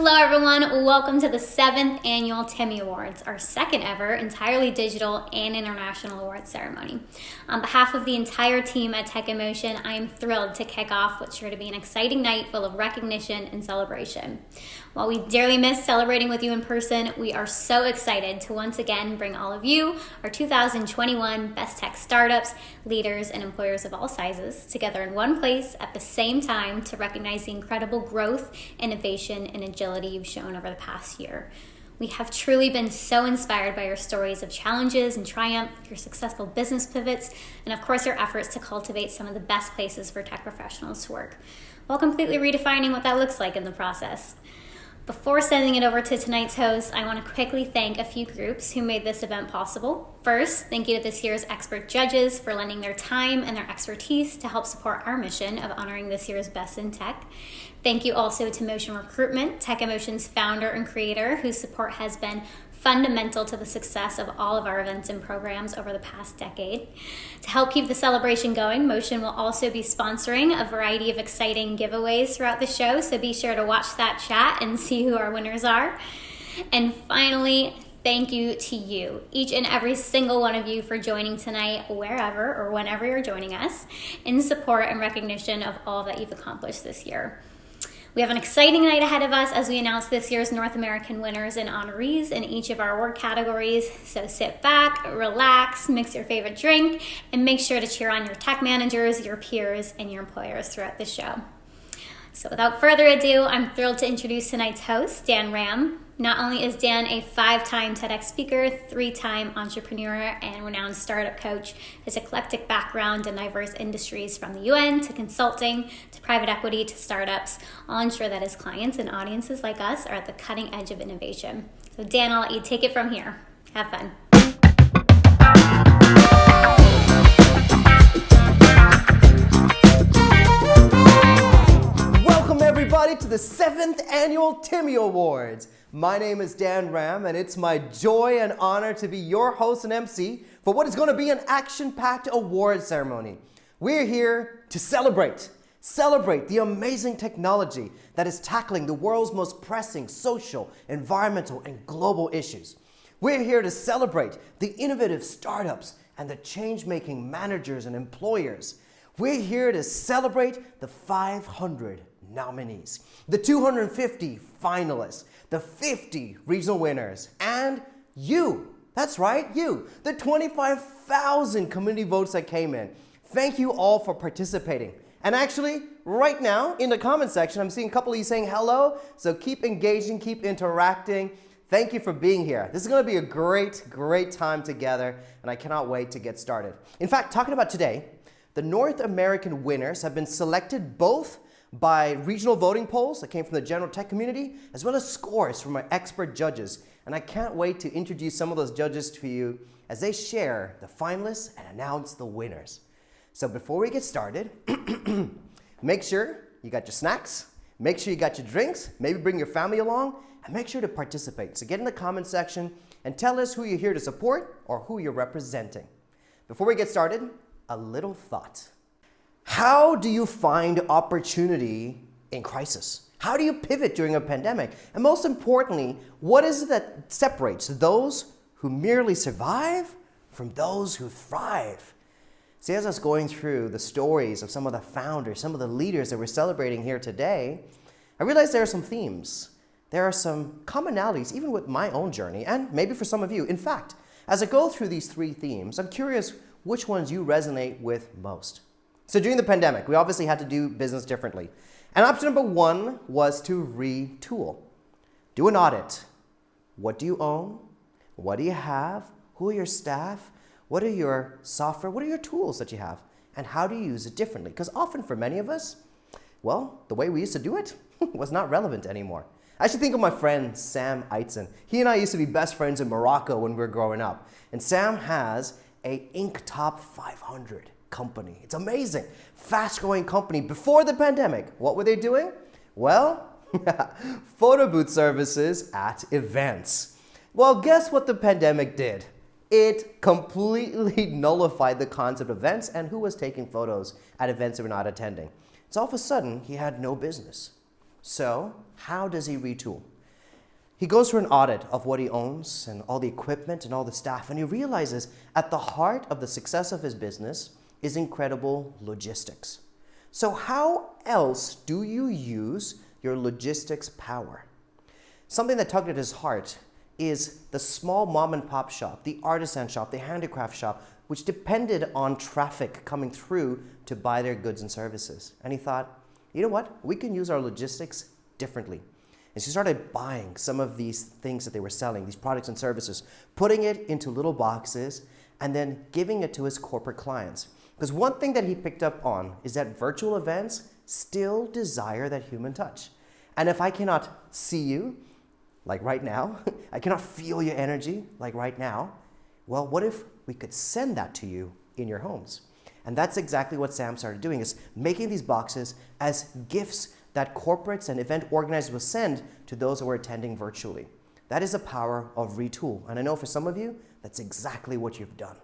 Hello everyone, welcome to the 7th annual Timmy Awards, our second ever entirely digital and international awards ceremony. On behalf of the entire team at Tech in Motion, I am thrilled to kick off what's sure to be an exciting night full of recognition and celebration. While we dearly miss celebrating with you in person, we are so excited to once again bring all of you, our 2021 Best Tech Startups, leaders, and employers of all sizes together in one place at the same time to recognize the incredible growth, innovation, and agility you've shown over the past year. We have truly been so inspired by your stories of challenges and triumph, your successful business pivots, and of course your efforts to cultivate some of the best places for tech professionals to work, while completely redefining what that looks like in the process. Before sending it over to tonight's host, I want to quickly thank a few groups who made this event possible. First, thank you to this year's expert judges for lending their time and their expertise to help support our mission of honoring this year's Best in Tech. Thank you also to Motion Recruitment, Tech in Motion's founder and creator, whose support has been fundamental to the success of all of our events and programs over the past decade. To help keep the celebration going, Motion will also be sponsoring a variety of exciting giveaways throughout the show, so be sure to watch that chat and see who our winners are. And finally, thank you to you, each and every single one of you, for joining tonight, wherever or whenever you're joining us, in support and recognition of all that you've accomplished this year. We have an exciting night ahead of us as we announce this year's North American winners and honorees in each of our award categories. So sit back, relax, mix your favorite drink, and make sure to cheer on your tech managers, your peers, and your employers throughout the show. So without further ado, I'm thrilled to introduce tonight's host, Dan Ram. Not only is Dan a 5-time TEDx speaker, 3-time entrepreneur, and renowned startup coach, his eclectic background in diverse industries from the UN to consulting to private equity to startups all ensure that his clients and audiences like us are at the cutting edge of innovation. So Dan, I'll let you take it from here. Have fun. Welcome everybody to the 7th annual Timmy Awards. My name is Dan Ram, and it's my joy and honor to be your host and MC for what is going to be an action-packed award ceremony. We're here to celebrate the amazing technology that is tackling the world's most pressing social, environmental, and global issues. We're here to celebrate the innovative startups and the change-making managers and employers. We're here to celebrate the 500 nominees, the 250 finalists, the 50 regional winners, and you. That's right, you. The 25,000 community votes that came in. Thank you all for participating. And actually, right now, in the comment section, I'm seeing a couple of you saying hello, so keep engaging, keep interacting. Thank you for being here. This is going to be a great time together, and I cannot wait to get started. In fact, talking about today, the North American winners have been selected both by regional voting polls that came from the general tech community, as well as scores from our expert judges. And I can't wait to introduce some of those judges to you as they share the finalists and announce the winners. So before we get started, make sure you got your snacks, make sure you got your drinks, maybe bring your family along, and make sure to participate. So get in the comment section and tell us who you're here to support or who you're representing. Before we get started, a little thought. How do you find opportunity in crisis? How do you pivot during a pandemic? And most importantly, what is it that separates those who merely survive from those who thrive? See, as I was going through the stories of some of the founders, some of the leaders that we're celebrating here today, I realized there are some themes. There are some commonalities, even with my own journey, and maybe for some of you. In fact, as I go through these 3 themes, I'm curious which ones you resonate with most. So during the pandemic, we obviously had to do business differently. And option number 1 was to retool. Do an audit. What do you own? What do you have? Who are your staff? What are your software? What are your tools that you have? And how do you use it differently? Because often for many of us, well, the way we used to do it was not relevant anymore. I should think of my friend Sam Eitzen. He and I used to be best friends in Morocco when we were growing up. And Sam has a Inc. Top 500 company. It's amazing. Fast-growing company. Before the pandemic, what were they doing? Well, photo booth services at events. Well, guess what the pandemic did? It completely nullified the concept of events and who was taking photos at events that we're not attending. So all of a sudden, he had no business. So how does he retool? He goes through an audit of what he owns and all the equipment and all the staff, and he realizes at the heart of the success of his business is incredible logistics. So how else do you use your logistics power? Something that tugged at his heart is the small mom and pop shop, the artisan shop, the handicraft shop, which depended on traffic coming through to buy their goods and services. And he thought, you know what? We can use our logistics differently. And so he started buying some of these things that they were selling, these products and services, putting it into little boxes, and then giving it to his corporate clients. Because one thing that he picked up on is that virtual events still desire that human touch. And if I cannot see you, like right now, I cannot feel your energy, like right now, well, what if we could send that to you in your homes? And that's exactly what Sam started doing, is making these boxes as gifts that corporates and event organizers will send to those who are attending virtually. That is the power of retool. And I know for some of you, that's exactly what you've done.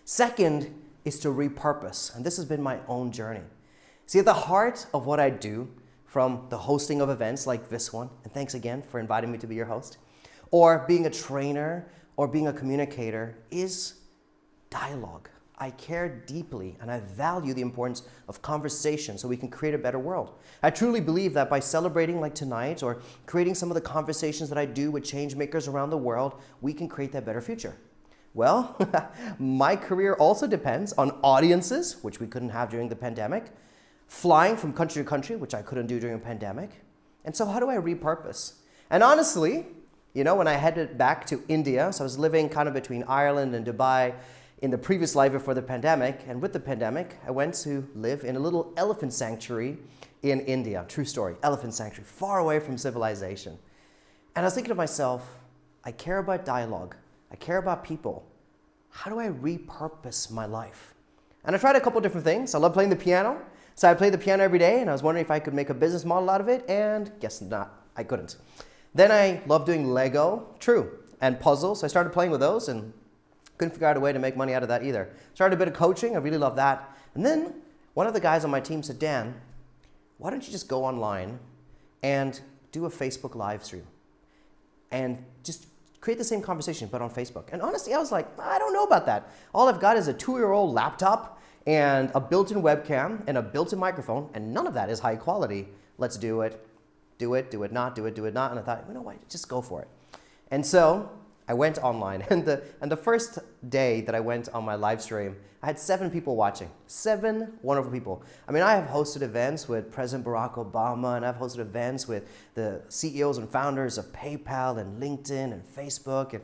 Second is to repurpose. And this has been my own journey. See, at the heart of what I do, from the hosting of events like this one, and thanks again for inviting me to be your host, or being a trainer or being a communicator, is dialogue. I care deeply and I value the importance of conversation so we can create a better world. I truly believe that by celebrating like tonight or creating some of the conversations that I do with change makers around the world, we can create that better future. Well, my career also depends on audiences, which we couldn't have during the pandemic, flying from country to country, which I couldn't do during a pandemic. And so how do I repurpose? And honestly, you know, when I headed back to India, so I was living kind of between Ireland and Dubai in the previous life before the pandemic, and with the pandemic, I went to live in a little elephant sanctuary in India. True story, elephant sanctuary, far away from civilization. And I was thinking to myself, I care about dialogue. I care about people. How do I repurpose my life? And I tried a couple different things. I love playing the piano. So I played the piano every day, and I was wondering if I could make a business model out of it, and guess not, I couldn't. Then I loved doing Lego, true, and puzzles. So I started playing with those and couldn't figure out a way to make money out of that either. Started a bit of coaching, I really love that. And then one of the guys on my team said, Dan, why don't you just go online and do a Facebook live stream and just create the same conversation but on Facebook. And honestly, I was like, I don't know about that. All I've got is a 2-year-old laptop and a built-in webcam and a built-in microphone, and none of that is high quality. Let's do it. Do it, do it not, do it, do it not. And I thought, you know what, just go for it. And so I went online, and the first day that I went on my live stream, I had 7 people watching. 7 wonderful people. I mean, I have hosted events with President Barack Obama, and I've hosted events with the CEOs and founders of PayPal and LinkedIn and Facebook and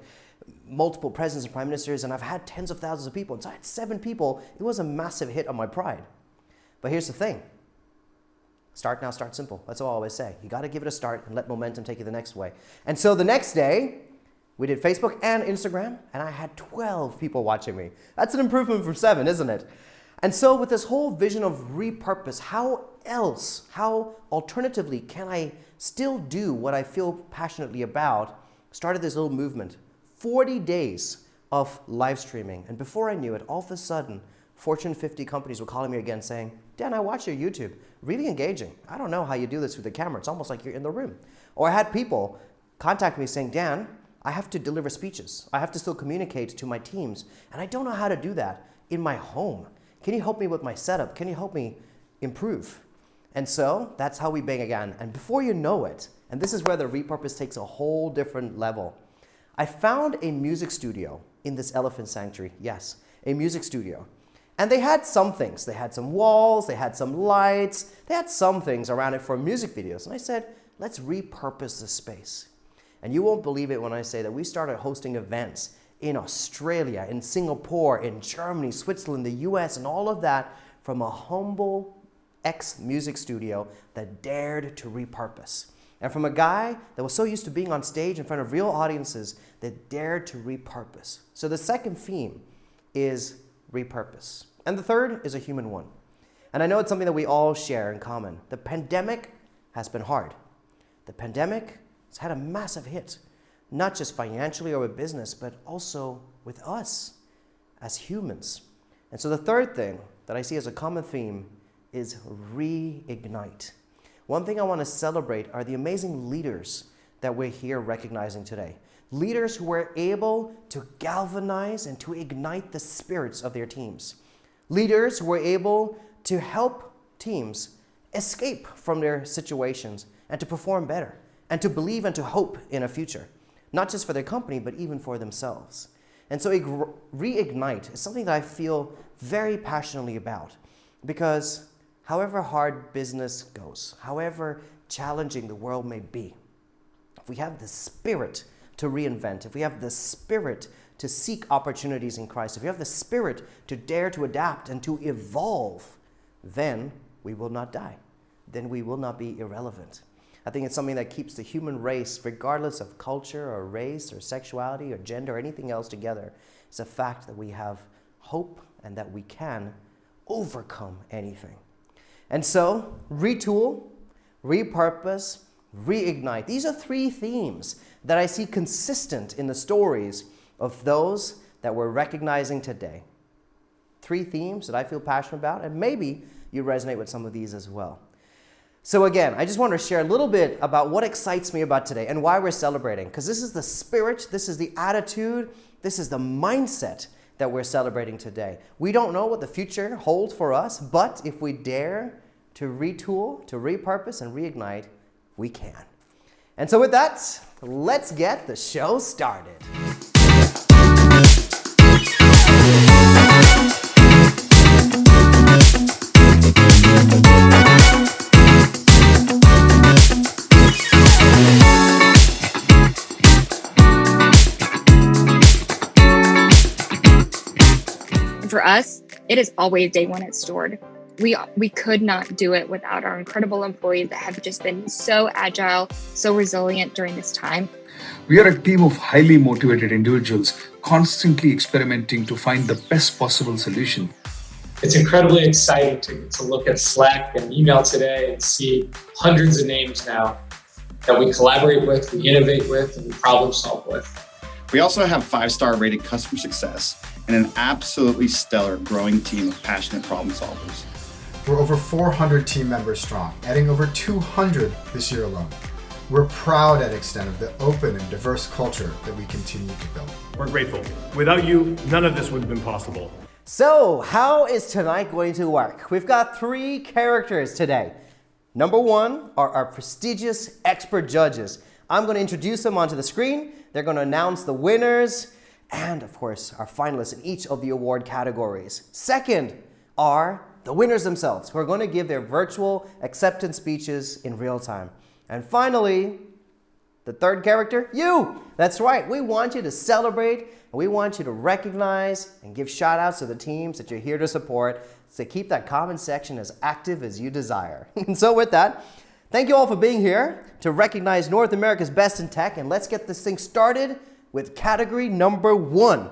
multiple presidents and prime ministers, and I've had tens of thousands of people. And so I had 7 people. It was a massive hit on my pride. But here's the thing. Start now, start simple. That's all I always say. You got to give it a start and let momentum take you the next way. And so the next day, we did Facebook and Instagram, and I had 12 people watching me. That's an improvement from 7, isn't it? And so with this whole vision of repurpose, how alternatively can I still do what I feel passionately about, started this little movement. 40 days of live streaming. And before I knew it, all of a sudden, Fortune 50 companies were calling me again saying, Dan, I watch your YouTube. Really engaging. I don't know how you do this with the camera. It's almost like you're in the room. Or I had people contact me saying, Dan, I have to deliver speeches. I have to still communicate to my teams. And I don't know how to do that in my home. Can you help me with my setup? Can you help me improve? And so that's how we bang again. And before you know it, and this is where the repurpose takes a whole different level, I found a music studio in this elephant sanctuary. Yes, a music studio. And they had some things. They had some walls, they had some lights, they had some things around it for music videos. And I said, let's repurpose this space. And you won't believe it when I say that we started hosting events in Australia, in Singapore, in Germany, Switzerland, the US, and all of that from a humble ex-music studio that dared to repurpose. And from a guy that was so used to being on stage in front of real audiences that dared to repurpose. So the second theme is repurpose. And the third is a human one. And I know it's something that we all share in common. The pandemic has been hard. The pandemic has had a massive hit, not just financially or with business, but also with us as humans. And so the third thing that I see as a common theme is reignite. one thing I want to celebrate are the amazing leaders that we're here recognizing today. Leaders who were able to galvanize and to ignite the spirits of their teams. Leaders who were able to help teams escape from their situations and to perform better and to believe and to hope in a future, not just for their company, but even for themselves. And so reignite is something that I feel very passionately about, because however hard business goes, however challenging the world may be, if we have the spirit to reinvent, if we have the spirit to seek opportunities in Christ, if we have the spirit to dare to adapt and to evolve, then we will not die. Then we will not be irrelevant. I think it's something that keeps the human race, regardless of culture or race or sexuality or gender or anything else together. It's a fact that we have hope and that we can overcome anything. And so, retool, repurpose, reignite. These are three themes that I see consistent in the stories of those that we're recognizing today. Three themes that I feel passionate about, and maybe you resonate with some of these as well. So again, I just want to share a little bit about what excites me about today and why we're celebrating, because this is the spirit, this is the attitude, this is the mindset that we're celebrating today. We don't know what the future holds for us, but if we dare to retool, to repurpose, and reignite, we can. And so with that, let's get the show started. For us, it is always day one at Stored. We could not do it without our incredible employees that have just been so agile, so resilient during this time. We are a team of highly motivated individuals constantly experimenting to find the best possible solution. It's incredibly exciting to look at Slack and email today and see hundreds of names now that we collaborate with, we innovate with, and we problem solve with. We also have 5-star rated customer success and an absolutely stellar growing team of passionate problem solvers. We're over 400 team members strong, adding over 200 this year alone. We're proud at Extend of the open and diverse culture that we continue to build. We're grateful. Without you, none of this would have been possible. So, how is tonight going to work? We've got three characters today. Number one are our prestigious expert judges. I'm going to introduce them onto the screen. They're going to announce the winners and, of course, our finalists in each of the award categories. Second are the winners themselves, who are going to give their virtual acceptance speeches in real time. And finally, the third character, you! That's right, we want you to celebrate, and we want you to recognize and give shout outs to the teams that you're here to support, so keep that comment section as active as you desire. And so with that, thank you all for being here to recognize North America's best in tech, and let's get this thing started with category number one.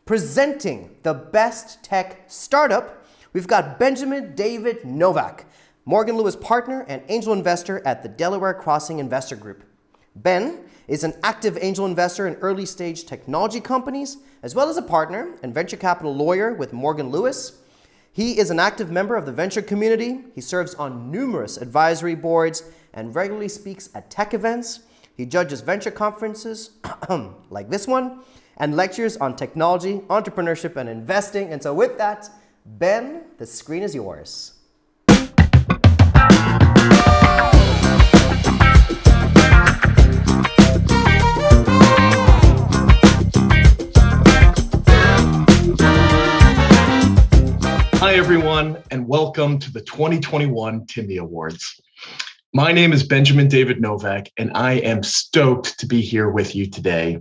Presenting the best tech startup, we've got Benjamin David Novak, Morgan Lewis partner and angel investor at the Delaware Crossing Investor Group. Ben is an active angel investor in early stage technology companies, as well as a partner and venture capital lawyer with Morgan Lewis. He is an active member of the venture community. He serves on numerous advisory boards and regularly speaks at tech events. He judges venture conferences like this one and lectures on technology, entrepreneurship, and investing. And so with that, Ben, the screen is yours. Hi, everyone, and welcome to the 2021 Timmy Awards. My name is Benjamin David Novak, and I am stoked to be here with you today.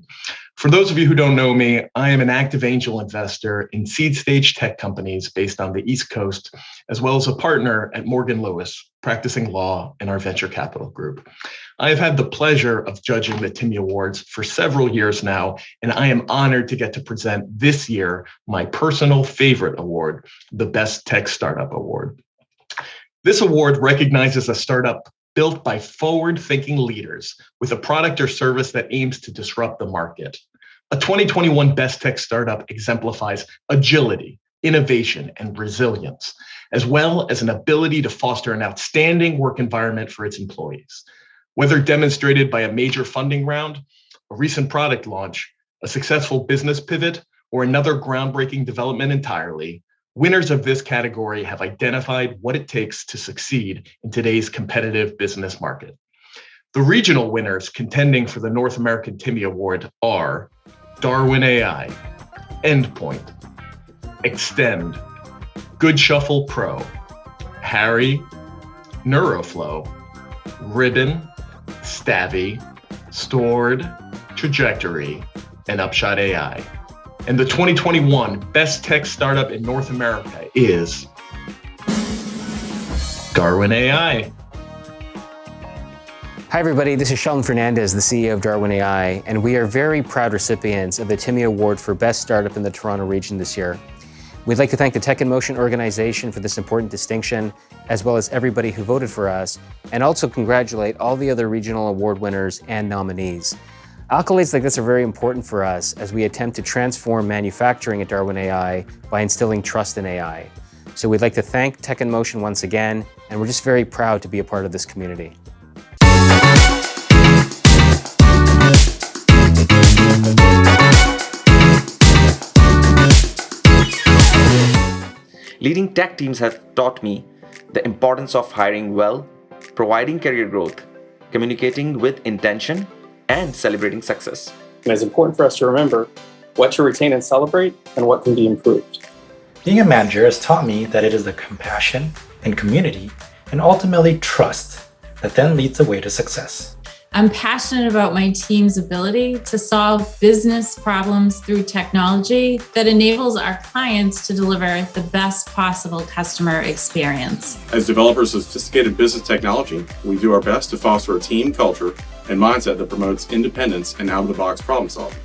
For those of you who don't know me, I am an active angel investor in seed stage tech companies based on the East Coast, as well as a partner at Morgan Lewis, practicing law in our venture capital group. I have had the pleasure of judging the Timmy Awards for several years now, and I am honored to get to present this year my personal favorite award, the Best Tech Startup Award. This award recognizes a startup built by forward-thinking leaders with a product or service that aims to disrupt the market. A 2021 Best Tech Startup exemplifies agility, innovation, and resilience, as well as an ability to foster an outstanding work environment for its employees. Whether demonstrated by a major funding round, a recent product launch, a successful business pivot, or another groundbreaking development entirely, winners of this category have identified what it takes to succeed in today's competitive business market. The regional winners contending for the North American Timmy Award are Darwin AI, Endpoint, Extend, Good Shuffle Pro, Harry, NEUROFLOW, Ribbon, Stavvy, Stored, Trajectory, and Upshot AI. And the 2021 Best Tech Startup in North America is Darwin AI. Hi everybody, this is Sheldon Fernandez, the CEO of Darwin AI, and we are very proud recipients of the Timmy Award for Best Startup in the Toronto region this year. We'd like to thank the Tech in Motion organization for this important distinction, as well as everybody who voted for us, and also congratulate all the other regional award winners and nominees. Accolades like this are very important for us as we attempt to transform manufacturing at Darwin AI by instilling trust in AI. So we'd like to thank Tech in Motion once again, and we're just very proud to be a part of this community. Leading tech teams have taught me the importance of hiring well, providing career growth, communicating with intention, and celebrating success. And it's important for us to remember what to retain and celebrate and what can be improved. Being a manager has taught me that it is the compassion and community and ultimately trust that then leads the way to success. I'm passionate about my team's ability to solve business problems through technology that enables our clients to deliver the best possible customer experience. As developers of sophisticated business technology, we do our best to foster a team culture and mindset that promotes independence and out-of-the-box problem solving.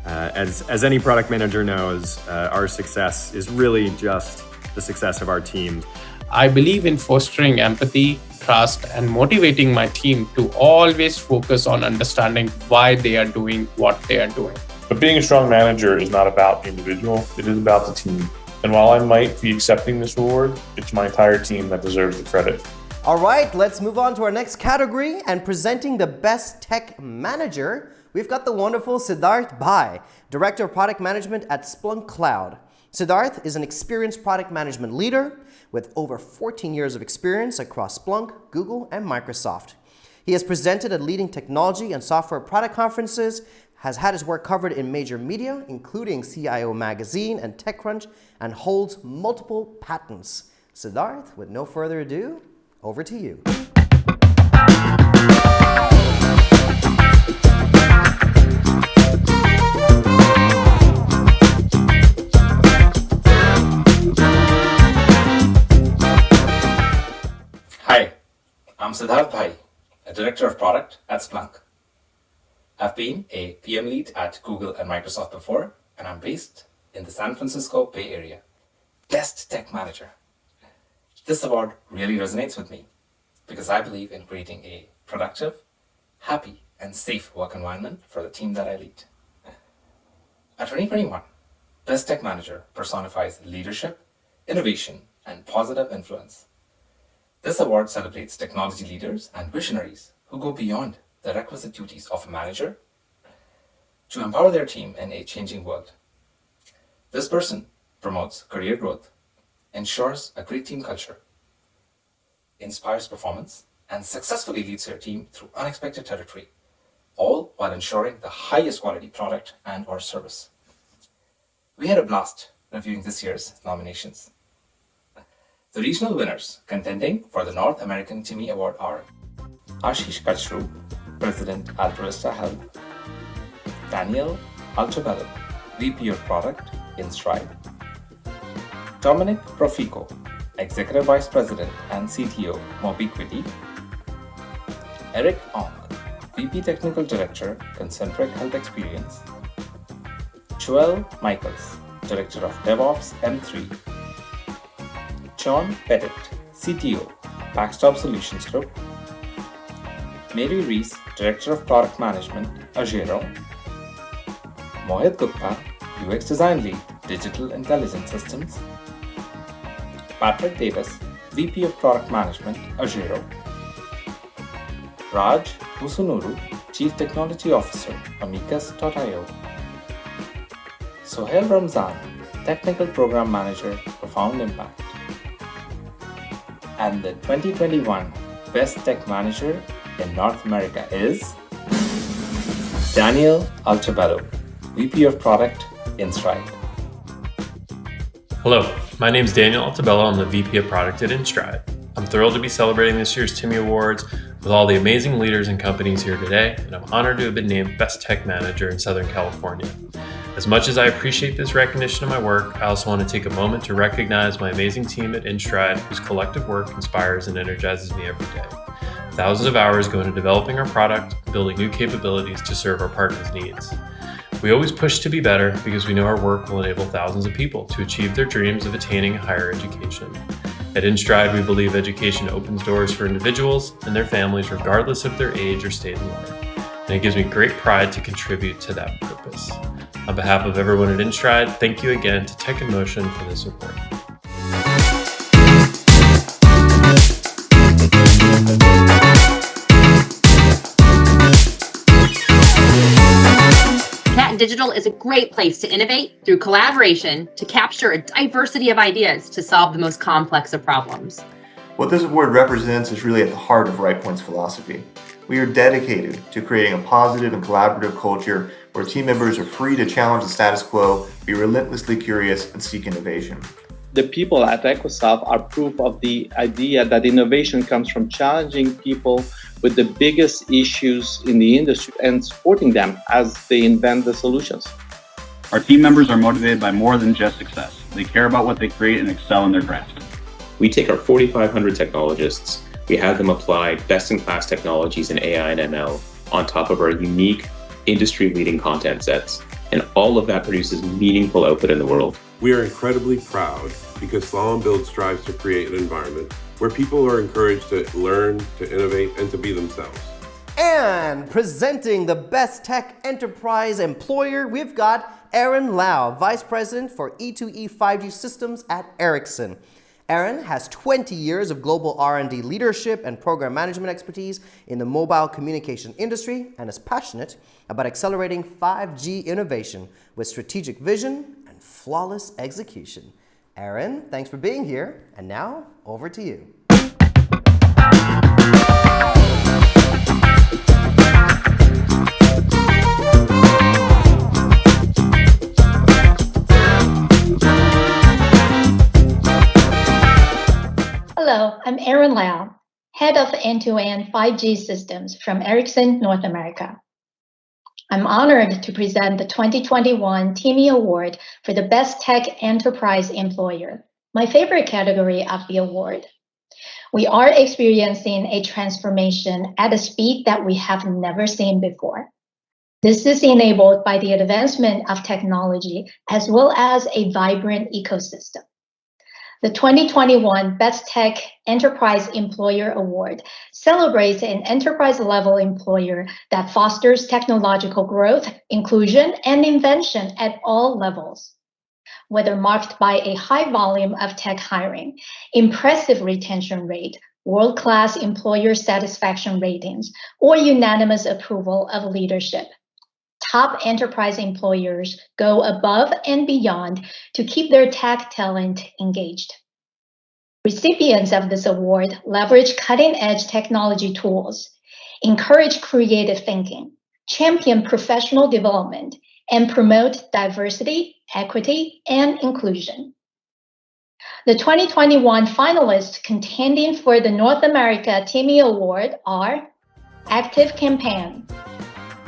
As any product manager knows, our success is really just the success of our team. I believe in fostering empathy, trust, and motivating my team to always focus on understanding why they are doing what they are doing. But being a strong manager is not about the individual, it is about the team. And while I might be accepting this award, it's my entire team that deserves the credit. All right, let's move on to our next category, and presenting the Best Tech Manager, we've got the wonderful Siddharth Bhai, Director of Product Management at Splunk Cloud. Siddharth is an experienced product management leader with over 14 years of experience across Splunk, Google, and Microsoft. He has presented at leading technology and software product conferences, has had his work covered in major media, including CIO Magazine and TechCrunch, and holds multiple patents. Siddharth, with no further ado, over to you. Hi, I'm Siddharth Bhai, a Director of Product at Splunk. I've been a PM lead at Google and Microsoft before, and I'm based in the San Francisco Bay Area. Best Tech Manager. This award really resonates with me because I believe in creating a productive, happy, and safe work environment for the team that I lead. At 2021, Best Tech Manager personifies leadership, innovation, and positive influence. This award celebrates technology leaders and visionaries who go beyond the requisite duties of a manager to empower their team in a changing world. This person promotes career growth, ensures a great team culture, inspires performance, and successfully leads their team through unexpected territory, all while ensuring the highest quality product and/or service. We had a blast reviewing this year's nominations. The regional winners contending for the North American Timmy Award are Ashish Kachru, President Altruista Health, Daniel ALTOBELLO, VP of Product, InStride, Dominic Profico, Executive Vice President and CTO, Mobiquity, Eric Ong, VP Technical Director, Concentric Health Experience, Joel Michaels, Director of DEVOPS M3, John Pettit, CTO, Backstop Solutions Group, Mary Reese, Director of Product Management, AGERO, Mohit Gupta, UX Design Lead, Digital Intelligence Systems, Patrick Davis, VP of Product Management, AGERO. Raj Musunuru, Chief Technology Officer, Amicus.io. Sohail Ramzan, Technical Program Manager, Profound Impact. And the 2021 Best Tech Manager in North America is Daniel ALTOBELLO, VP of Product, InStride. Hello, my name is Daniel ALTOBELLO. I'm the VP of Product at InStride. I'm thrilled to be celebrating this year's Timmy Awards with all the amazing leaders and companies here today, and I'm honored to have been named Best Tech Manager in Southern California. As much as I appreciate this recognition of my work, I also want to take a moment to recognize my amazing team at InStride, whose collective work inspires and energizes me every day. Thousands of hours go into developing our product, building new capabilities to serve our partners' needs. We always push to be better because we know our work will enable thousands of people to achieve their dreams of attaining a higher education. At InStride, we believe education opens doors for individuals and their families regardless of their age or state in life, and it gives me great pride to contribute to that purpose. On behalf of everyone at InStride, thank you again to Tech in Motion for this award. Digital is a great place to innovate through collaboration to capture a diversity of ideas to solve the most complex of problems. What this award represents is really at the heart of RightPoint's philosophy. We are dedicated to creating a positive and collaborative culture where team members are free to challenge the status quo, be relentlessly curious, and seek innovation. The people at Equisoft are proof of the idea that innovation comes from challenging people with the biggest issues in the industry and supporting them as they invent the solutions. Our team members are motivated by more than just success. They care about what they create and excel in their craft. We take our 4,500 technologists, we have them apply best-in-class technologies in AI and ML on top of our unique industry-leading content sets, and all of that produces meaningful output in the world. We are incredibly proud because SLALOM Build strives to create an environment where people are encouraged to learn, to innovate, and to be themselves. And presenting the Best Tech Enterprise Employer, we've got Aaron Lau, Vice President for E2E 5G Systems at Ericsson. Aaron has 20 years of global R&D leadership and program management expertise in the mobile communication industry and is passionate about accelerating 5G innovation with strategic vision and flawless execution. Aaron, thanks for being here, and now over to you. Hello, I'm Aaron Lau, Head of End-to-End 5G Systems from Ericsson North America. I'm honored to present the 2021 Timmy Award for the Best Tech Enterprise Employer, my favorite category of the award. We are experiencing a transformation at a speed that we have never seen before. This is enabled by the advancement of technology as well as a vibrant ecosystem. The 2021 Best Tech Enterprise Employer Award celebrates an enterprise-level employer that fosters technological growth, inclusion, and invention at all levels. Whether marked by a high volume of tech hiring, impressive retention rate, world-class employer satisfaction ratings, or unanimous approval of leadership, top enterprise employers go above and beyond to keep their tech talent engaged. Recipients of this award leverage cutting-edge technology tools, encourage creative thinking, champion professional development, and promote diversity, equity, and inclusion. The 2021 finalists contending for the North America Timmy Award are ACTIVECAMPAIGN,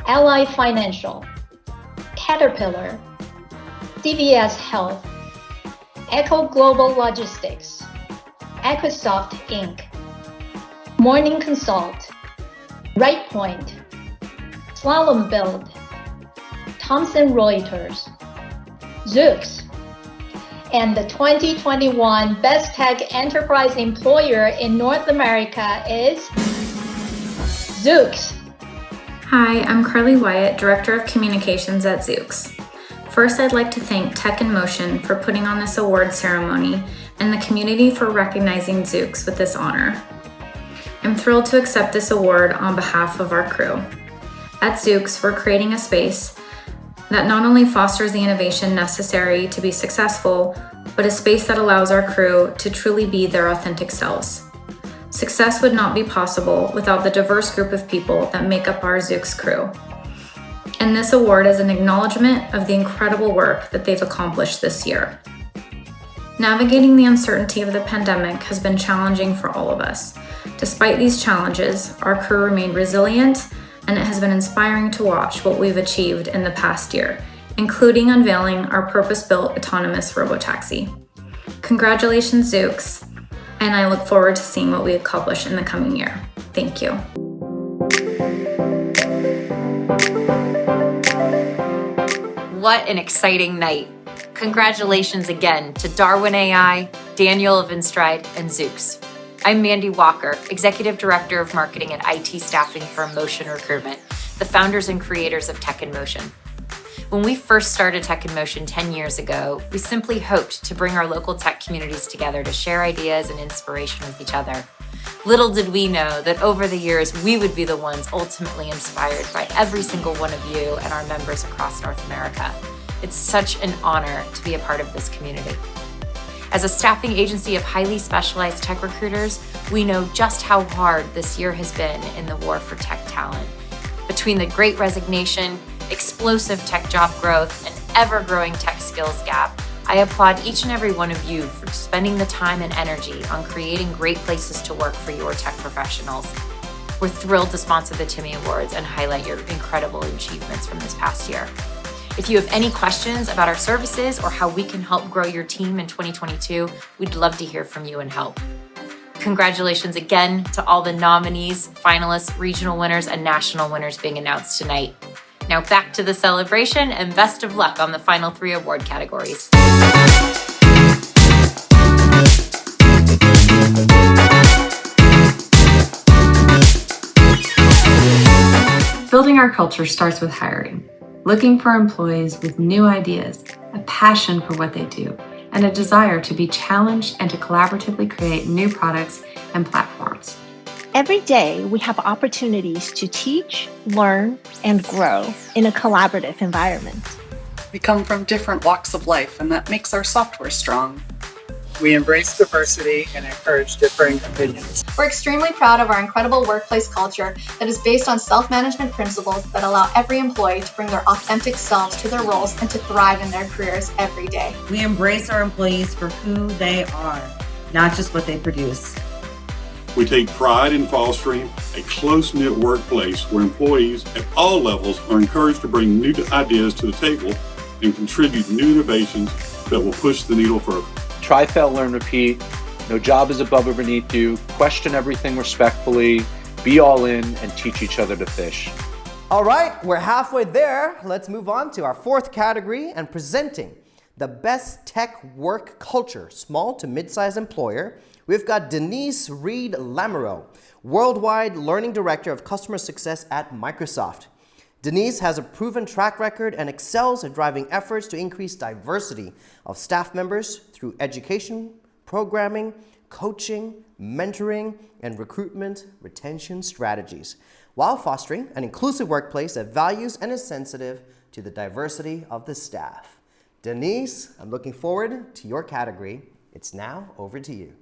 Ally Financial, Caterpillar, CVS Health, Echo Global Logistics, Equisoft Inc., Morning Consult, RightPoint, SLALOM Build, Thomson Reuters, Zoox, and the 2021 Best Tech Enterprise Employer in North America is Zoox. Hi, I'm Carly Wyatt, Director of Communications at Zoox. First, I'd like to thank Tech in Motion for putting on this award ceremony and the community for recognizing Zoox with this honor. I'm thrilled to accept this award on behalf of our crew. At Zoox, we're creating a space that not only fosters the innovation necessary to be successful, but a space that allows our crew to truly be their authentic selves. Success would not be possible without the diverse group of people that make up our Zoox crew. And this award is an acknowledgement of the incredible work that they've accomplished this year. Navigating the uncertainty of the pandemic has been challenging for all of us. Despite these challenges, our crew remained resilient, and it has been inspiring to watch what we've achieved in the past year, including unveiling our purpose-built autonomous robotaxi. Congratulations, Zoox, and I look forward to seeing what we accomplish in the coming year. Thank you. What an exciting night. Congratulations again to Darwin AI, Daniel of InStride, and Zoox. I'm Mandy Walker, Executive Director of Marketing at IT staffing firm Motion Recruitment, the founders and creators of Tech in Motion. When we first started Tech in Motion 10 years ago, we simply hoped to bring our local tech communities together to share ideas and inspiration with each other. Little did we know that over the years, we would be the ones ultimately inspired by every single one of you and our members across North America. It's such an honor to be a part of this community. As a staffing agency of highly specialized tech recruiters, we know just how hard this year has been in the war for tech talent. Between the Great Resignation, explosive tech job growth, and ever-growing tech skills gap, I applaud each and every one of you for spending the time and energy on creating great places to work for your tech professionals. We're thrilled to sponsor the Timmy Awards and highlight your incredible achievements from this past year. If you have any questions about our services or how we can help grow your team in 2022, we'd love to hear from you and help. Congratulations again to all the nominees, finalists, regional winners, and national winners being announced tonight. Now back to the celebration and best of luck on the final 3 award categories. Building our culture starts with hiring. Looking for employees with new ideas, a passion for what they do, and a desire to be challenged and to collaboratively create new products and platforms. Every day, we have opportunities to teach, learn, and grow in a collaborative environment. We come from different walks of life, and that makes our software strong. We embrace diversity and encourage differing opinions. We're extremely proud of our incredible workplace culture that is based on self-management principles that allow every employee to bring their authentic selves to their roles and to thrive in their careers every day. We embrace our employees for who they are, not just what they produce. We take pride in fostering a close-knit workplace where employees at all levels are encouraged to bring new ideas to the table and contribute new innovations that will push the needle further. Try, fail, learn, repeat. No job is above or beneath you. Question everything respectfully. Be all in and teach each other to fish. All right, we're halfway there. Let's move on to our 4th category and presenting the best tech work culture, small to mid-sized employer. We've got Denise Reed-Lamoureux, Worldwide Learning Director of Customer Success at Microsoft. Denise has a proven track record and excels at driving efforts to increase diversity of staff members through education, programming, coaching, mentoring, and recruitment retention strategies, while fostering an inclusive workplace that values and is sensitive to the diversity of the staff. Denise, I'm looking forward to your category. It's now over to you.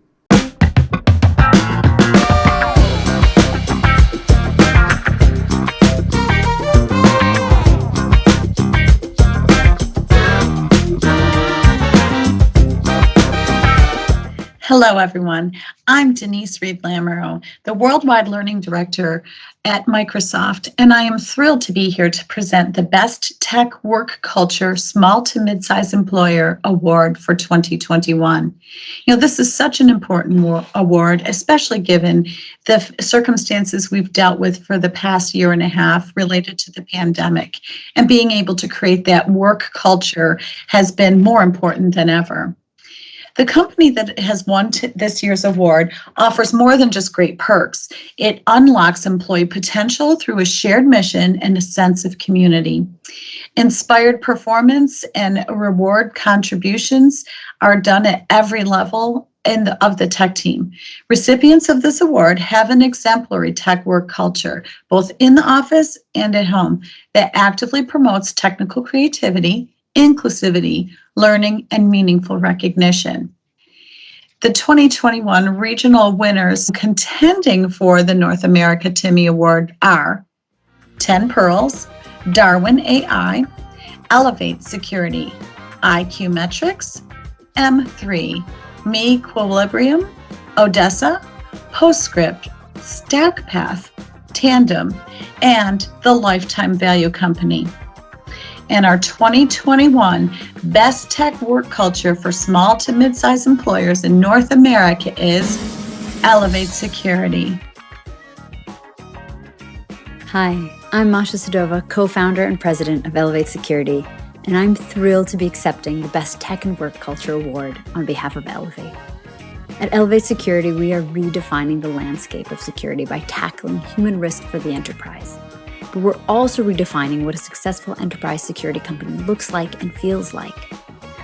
Hello, everyone. I'm Denise Reed-Lamoureux, the Worldwide Learning Director at Microsoft, and I am thrilled to be here to present the Best Tech Work Culture Small to Mid-Size Employer Award for 2021. This is such an important award, especially given the circumstances we've dealt with for the past year and a half related to the pandemic, and being able to create that work culture has been more important than ever. The company that has won this year's award offers more than just great perks. It unlocks employee potential through a shared mission and a sense of community. Inspired performance and reward contributions are done at every level of the tech team. Recipients of this award have an exemplary tech work culture, both in the office and at home, that actively promotes technical creativity, inclusivity, learning, and meaningful recognition. The 2021 regional winners contending for the North America Timmy Award are 10 Pearls, Darwin AI, Elevate Security, IQ Metrics, M3, Me Equilibrium, Odessa, Postscript, StackPath, Tandem, and the Lifetime Value Company. And our 2021 Best Tech Work Culture for Small to Mid-sized Employers in North America is Elevate Security. Hi, I'm Masha Sadova, co-founder and president of Elevate Security, and I'm thrilled to be accepting the Best Tech and Work Culture Award on behalf of Elevate. At Elevate Security, we are redefining the landscape of security by tackling human risk for the enterprise. But we're also redefining what a successful enterprise security company looks like and feels like.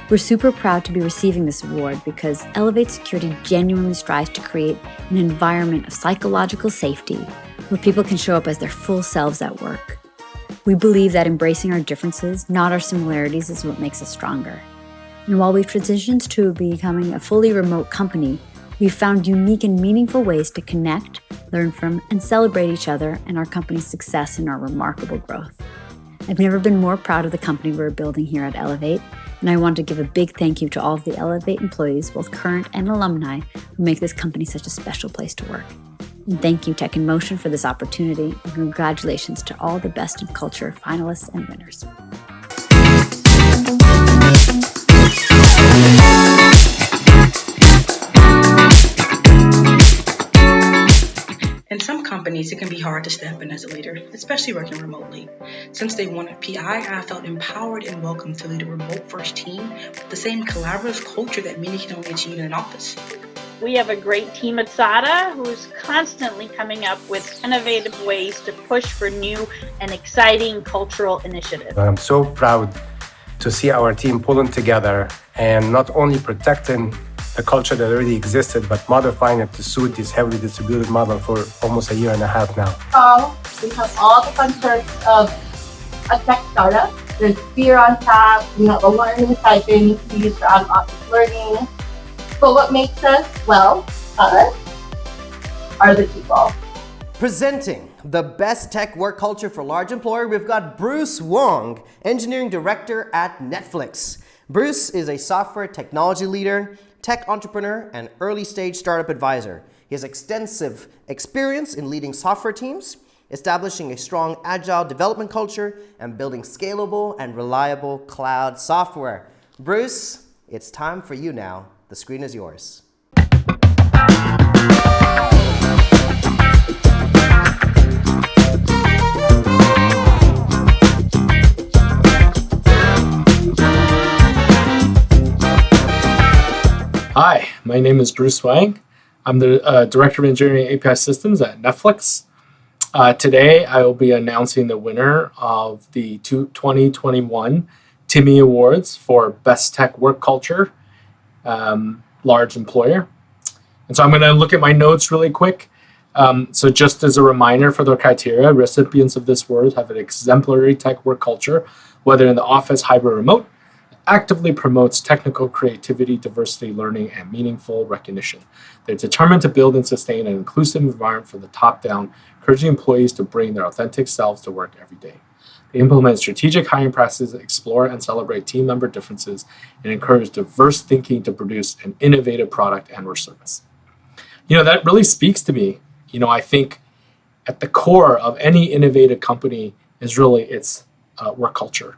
We're super proud to be receiving this award because Elevate Security genuinely strives to create an environment of psychological safety where people can show up as their full selves at work. We believe that embracing our differences, not our similarities, is what makes us stronger. And while we've transitioned to becoming a fully remote company, we've found unique and meaningful ways to connect, learn from, and celebrate each other and our company's success and our remarkable growth. I've never been more proud of the company we're building here at Elevate, and I want to give a big thank you to all of the Elevate employees, both current and alumni, who make this company such a special place to work. And thank you, Tech in Motion, for this opportunity, and congratulations to all the Best in Culture finalists and winners. In some companies, it can be hard to step in as a leader, especially working remotely. Since day one at PI, I felt empowered and welcome to lead a remote-first team with the same collaborative culture that many can only achieve in an office. We have a great team at SADA who's constantly coming up with innovative ways to push for new and exciting cultural initiatives. I'm so proud to see our team pulling together and not only protecting the culture that already existed, but modifying it to suit this heavily distributed model for almost a year and a half now. We have all the fun perks of a tech startup. There's beer on tap, we have a learning stipend to use for out-of-office learning. But what makes us, well, us, are the people. Presenting the Best Tech Work Culture for Large Employer, we've got Bruce Wong, Engineering Director at Netflix. Bruce is a software technology leader, tech entrepreneur, and early-stage startup advisor. He has extensive experience in leading software teams, establishing a strong agile development culture, and building scalable and reliable cloud software. Bruce, it's time for you now. The screen is yours. Hi, my name is Bruce Wang. I'm the Director of Engineering API Systems at Netflix. Today, I will be announcing the winner of the 2021 Timmy Awards for Best Tech Work Culture, Large Employer. And so I'm going to look at my notes really quick. So just as a reminder for the criteria, recipients of this award have an exemplary tech work culture, whether in the office, hybrid, or remote, actively promotes technical creativity, diversity, learning, and meaningful recognition. They're determined to build and sustain an inclusive environment from the top down, encouraging employees to bring their authentic selves to work every day. They implement strategic hiring practices, explore and celebrate team member differences, and encourage diverse thinking to produce an innovative product and or service. That really speaks to me. I think at the core of any innovative company is really its work culture.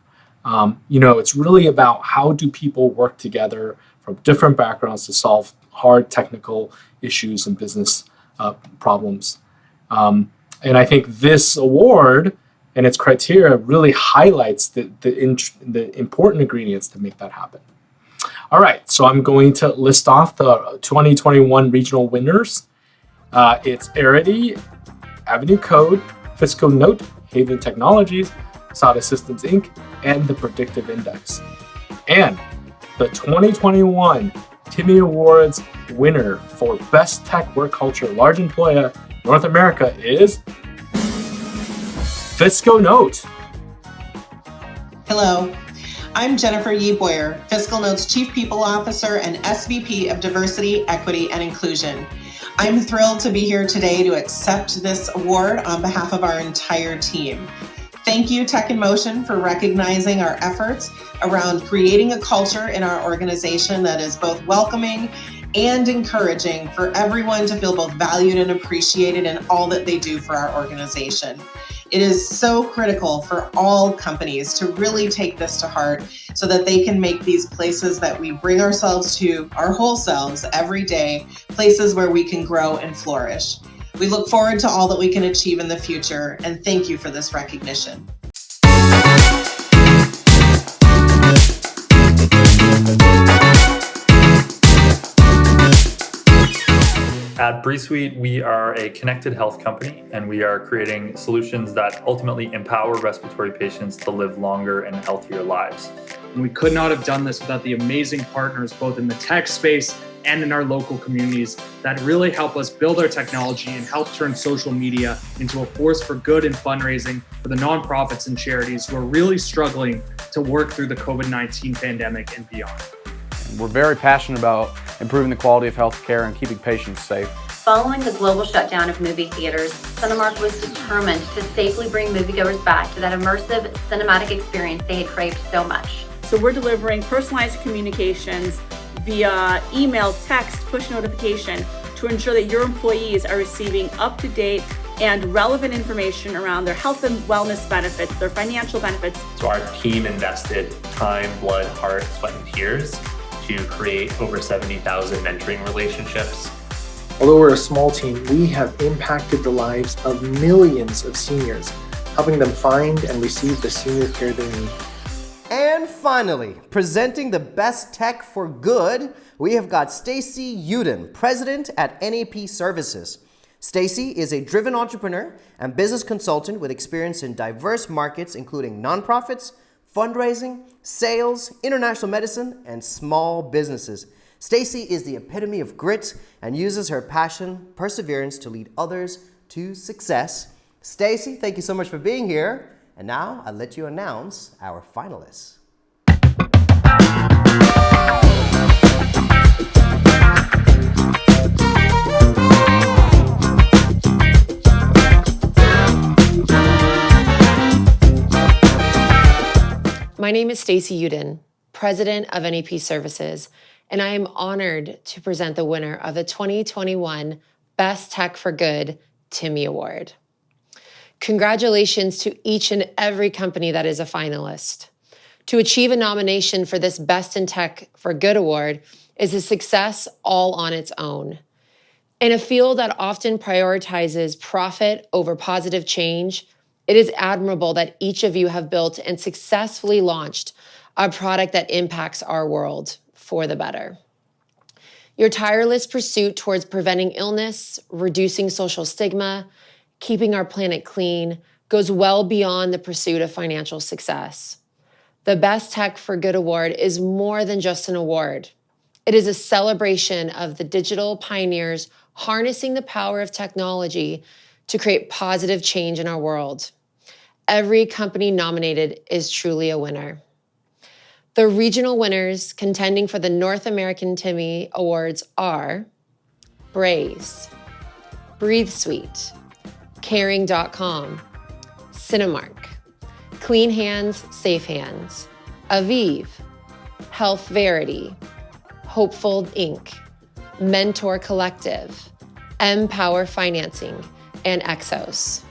It's really about how do people work together from different backgrounds to solve hard technical issues and business problems. And I think this award and its criteria really highlights the important ingredients to make that happen. All right, so I'm going to list off the 2021 regional winners. It's Arity, Avenue Code, Fiscal Note, Haven Technologies, SADA Systems Inc., and the Predictive Index. And the 2021 Timmy Awards winner for Best Tech Work Culture Large Employer North America is Fiscal Note. Hello, I'm Jennifer Yee Boyer, Fiscal Note's Chief People Officer and SVP of Diversity, Equity, and Inclusion. I'm thrilled to be here today to accept this award on behalf of our entire team. Thank you, Tech in Motion, for recognizing our efforts around creating a culture in our organization that is both welcoming and encouraging for everyone to feel both valued and appreciated in all that they do for our organization. It is so critical for all companies to really take this to heart so that they can make these places that we bring ourselves to, our whole selves, every day, places where we can grow and flourish. We look forward to all that we can achieve in the future, and thank you for this recognition. At BreeSuite, we are a connected health company, and we are creating solutions that ultimately empower respiratory patients to live longer and healthier lives. And we could not have done this without the amazing partners, both in the tech space and in our local communities, that really help us build our technology and help turn social media into a force for good and fundraising for the nonprofits and charities who are really struggling to work through the COVID-19 pandemic and beyond. We're very passionate about improving the quality of healthcare and keeping patients safe. Following the global shutdown of movie theaters, Cinemark was determined to safely bring moviegoers back to that immersive cinematic experience they had craved so much. So we're delivering personalized communications via email, text, push notification to ensure that your employees are receiving up-to-date and relevant information around their health and wellness benefits, their financial benefits. So our team invested time, blood, heart, sweat, and tears to create over 70,000 mentoring relationships. Although we're a small team, we have impacted the lives of millions of seniors, helping them find and receive the senior care they need. And finally, presenting the best tech for good, we have got Stacy Uden, President at NEP Services. Stacy is a driven entrepreneur and business consultant with experience in diverse markets, including nonprofits, fundraising, sales, international medicine, and small businesses. Stacy is the epitome of grit and uses her passion, perseverance to lead others to success. Stacy, thank you so much for being here. And now I'll let you announce our finalists. My name is Stacy Uden, President of NEP Services, and I am honored to present the winner of the 2021 Best Tech for Good Timmy Award. Congratulations to each and every company that is a finalist. To achieve a nomination for this Best in Tech for Good award is a success all on its own. In a field that often prioritizes profit over positive change, it is admirable that each of you have built and successfully launched a product that impacts our world for the better. Your tireless pursuit towards preventing illness, reducing social stigma, keeping our planet clean goes well beyond the pursuit of financial success. The Best Tech for Good award is more than just an award. It is a celebration of the digital pioneers harnessing the power of technology to create positive change in our world. Every company nominated is truly a winner. The regional winners contending for the North American Timmy Awards are Braze, BreatheSuite, Caring.com, Cinemark, Clean Hands, Safe Hands, Aviv, HEALTHVERITY, Hopeful Inc., Mentor Collective, Empower Financing, and Exos.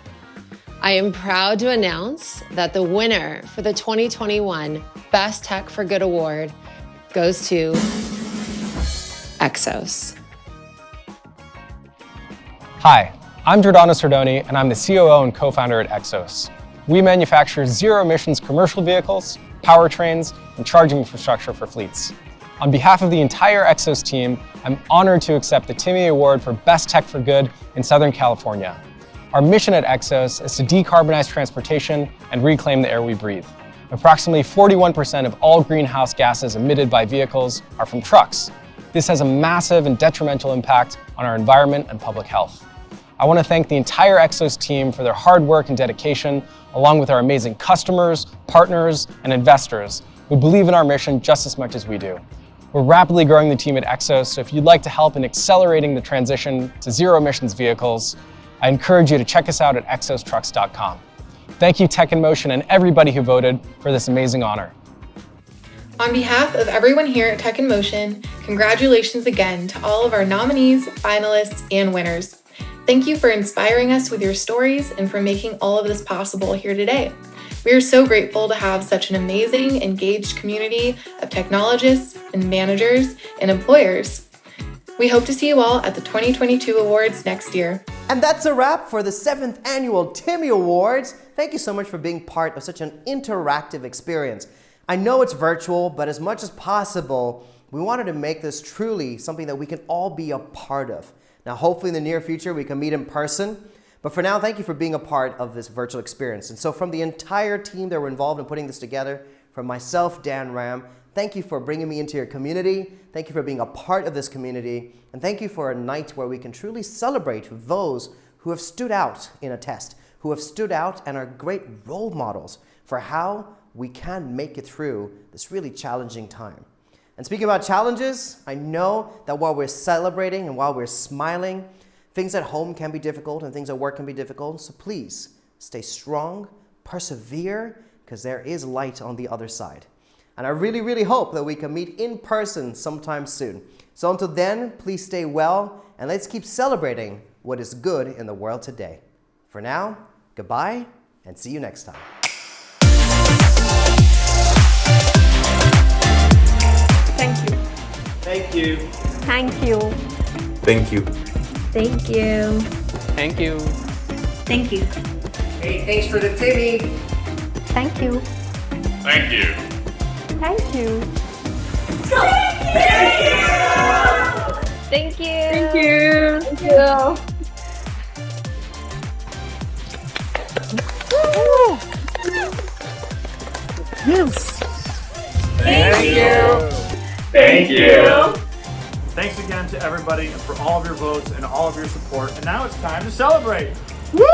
I am proud to announce that the winner for the 2021 Best Tech for Good Award goes to Exos. Hi, I'm Giordano Sardoni, and I'm the COO and co-founder at Exos. We manufacture zero-emissions commercial vehicles, powertrains, and charging infrastructure for fleets. On behalf of the entire Exos team, I'm honored to accept the Timmy Award for Best Tech for Good in Southern California. Our mission at Exos is to decarbonize transportation and reclaim the air we breathe. Approximately 41% of all greenhouse gases emitted by vehicles are from trucks. This has a massive and detrimental impact on our environment and public health. I want to thank the entire Exos team for their hard work and dedication, along with our amazing customers, partners, and investors who believe in our mission just as much as we do. We're rapidly growing the team at Exos, so if you'd like to help in accelerating the transition to zero emissions vehicles, I encourage you to check us out at exostrucks.com. Thank you, Tech in Motion, and everybody who voted for this amazing honor. On behalf of everyone here at Tech in Motion, congratulations again to all of our nominees, finalists, and winners. Thank you for inspiring us with your stories and for making all of this possible here today. We are so grateful to have such an amazing, engaged community of technologists and managers and employers. We hope to see you all at the 2022 awards next year. And that's a wrap for the 7th annual Timmy Awards. Thank you so much for being part of such an interactive experience. I know it's virtual, but as much as possible, we wanted to make this truly something that we can all be a part of. Now, hopefully in the near future, we can meet in person. But for now, thank you for being a part of this virtual experience. And so from the entire team that were involved in putting this together, from myself, Dan Ram, thank you for bringing me into your community. Thank you for being a part of this community. And thank you for a night where we can truly celebrate those who have stood out in a test, who have stood out and are great role models for how we can make it through this really challenging time. And speaking about challenges, I know that while we're celebrating and while we're smiling, things at home can be difficult and things at work can be difficult. So please stay strong, persevere, because there is light on the other side. And I really, really hope that we can meet in person sometime soon. So until then, please stay well and let's keep celebrating what is good in the world today. For now, goodbye and see you next time. Thank you. Thank you. Thank you. Thank you. Thank you. Thank you. Thank you. Hey, thanks for the Timmy. Thank you. Thank you. Thank you. Thank you. Thank you. Thank you. Thank you. Yes. Thank you. Thank you. Thanks again to everybody for all of your votes and all of your support. And now it's time to celebrate. Woo!